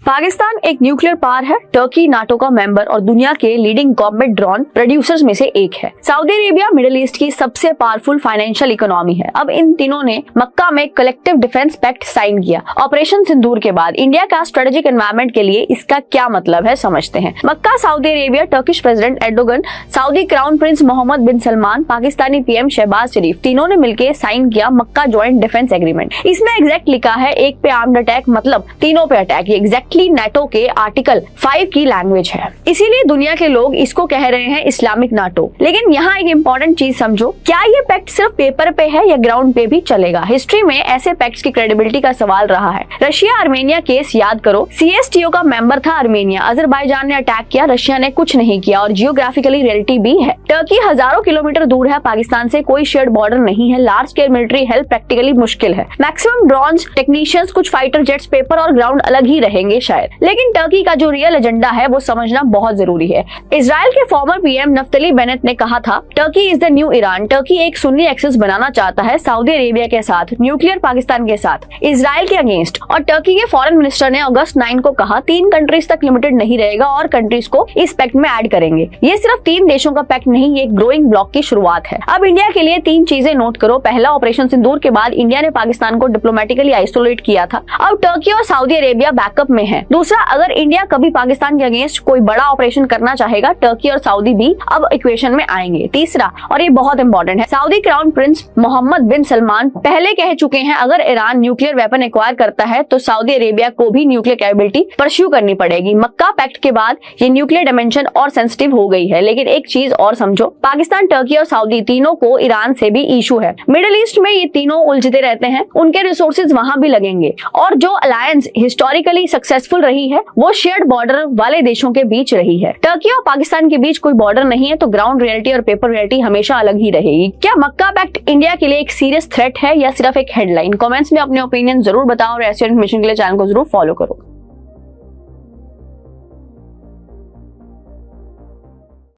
पाकिस्तान एक nuclear power है, Turkey NATO का मेंबर और दुनिया के लीडिंग कॉम्बैट ड्रोन प्रोड्यूसर्स में से एक है। सऊदी अरेबिया मिडिल ईस्ट की सबसे पावरफुल फाइनेंशियल इकोनॉमी है। अब इन तीनों ने मक्का में कलेक्टिव डिफेंस पैक्ट साइन किया। ऑपरेशन सिंदूर के बाद इंडिया का स्ट्रेटेजिक एनवायरनमेंट के लिए इसका क्या मतलब है, समझते हैं। Mecca, Saudi Arabia, Turkish president Erdogan, Saudi crown prince Mohammed bin Salman, Pakistani PM Shehbaz Sharif, तीनों ने मिलकर साइन किया मक्का ज्वाइंट डिफेंस एग्रीमेंट। इसमें एग्जैक्ट लिखा है एक पे आर्म्ड अटैक मतलब तीनों पे अटैक। ये एग्जैक्टली नाटो के आर्टिकल 5 की लैंग्वेज है, इसीलिए दुनिया के लोग इसको कह रहे हैं इस्लामिक नाटो। लेकिन यहाँ एक इंपॉर्टेंट चीज समझो, क्या ये पैक्ट सिर्फ पेपर पे है या ग्राउंड पे भी चलेगा? हिस्ट्री में ऐसे पैक्ट्स की क्रेडिबिलिटी का सवाल रहा है। रशिया आर्मेनिया केस याद करो, CSTO का मेंबर था आर्मेनिया, अजरबैजान ने अटैक किया, रशिया ने कुछ नहीं किया और जियोग्राफिकली रियलिटी भी है। टर्की हजारों किलोमीटर दूर है पाकिस्तान से, कोई शेयर्ड बॉर्डर नहीं है, large scale military help practically मुश्किल है। मैक्सिमम ड्रोन्स, टेक्नीशियंस, कुछ फाइटर जेट्स, पेपर और ग्राउंड अलग ही रहेंगे शायद। लेकिन टर्की का जो रियल एजेंडा है वो समझना बहुत जरूरी है। इजराइल के फॉर्मर पीएम नफ्तली बेनेट ने कहा था, Turkey is the new Iran. Turkey एक सुन्नी एक्सिस बनाना चाहता है सऊदी अरेबिया के साथ, न्यूक्लियर पाकिस्तान के साथ, इजराइल के अगेंस्ट। और टर्की के फॉरेन मिनिस्टर ने अगस्त 9 को कहा 3 कंट्रीज तक लिमिटेड नहीं रहेगा और कंट्रीज को इस पैक्ट में ऐड करेंगे। ये सिर्फ 3 देशों का पैक्ट नहीं, ये ग्रोइंग ब्लॉक की शुरुआत है। अब इंडिया के लिए 3 चीजें नोट करो। पहला, ऑपरेशन सिंदूर के बाद इंडिया ने पाकिस्तान को डिप्लोमेटिकली आइसोलेट किया था। अब टर्की और सऊदी अरेबिया बैकअप में है। दूसरा, अगर इंडिया कभी पाकिस्तान के अगेंस्ट कोई बड़ा ऑपरेशन करना चाहेगा, टर्की और सऊदी भी अब इक्वेशन में आएंगे। तीसरा, और ये बहुत इंपॉर्टेंट है, Saudi crown prince Mohammed bin Salman पहले कह चुके हैं अगर ईरान न्यूक्लियर वेपन एक्वायर करता है तो सऊदी अरेबिया को भी न्यूक्लियर कैपेबिलिटी परस्यू करनी पड़ेगी। मक्का पैक्ट के बाद ये न्यूक्लियर डायमेंशन और सेंसिटिव हो गई है। लेकिन एक चीज और समझो, पाकिस्तान, टर्की और सऊदी तीनों को ईरान से भी इशू है। मिडिल ईस्ट में ये तीनों उलझते रहते हैं, उनके रिसोर्सेज वहां भी लगेंगे। और जो अलायंस हिस्टोरिकली सक्सेसफुल रही है वो शेयर्ड बॉर्डर वाले देशों के बीच रही है। टर्की और पाकिस्तान के बीच कोई बॉर्डर नहीं है तो ग्राउंड रियलिटी और पेपर रियलिटी हमेशा अलग ही रहेगी। क्या मक्का पैक्ट इंडिया के लिए एक सीरियस थ्रेट है या सिर्फ एक हेडलाइन? कमेंट्स में अपने ओपिनियन जरूर बताओ और ऐसे इन्फॉर्मेशन के लिए चैनल को जरूर फॉलो करो।